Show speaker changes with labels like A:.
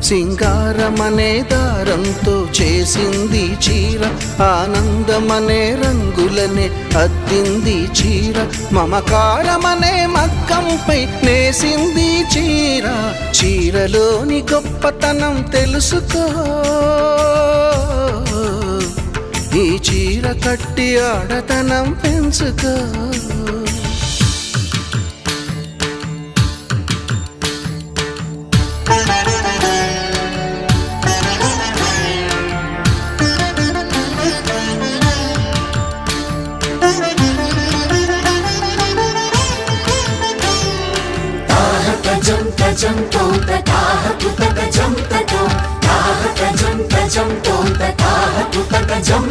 A: సింగారమనే దారంతో చేసింది చీర, ఆనందమనే రంగులనే అద్దింది చీర, మమకారమనే మగ్గంపై నేసింది చీర. చీరలోని గొప్పతనం తెలుసుకో, ఈ చీర కట్టి ఆడతనం పెంచుకో.
B: తజం తోంత తాహకు తజం తతో తాహ తజం తజం తోంత తాహకు తజం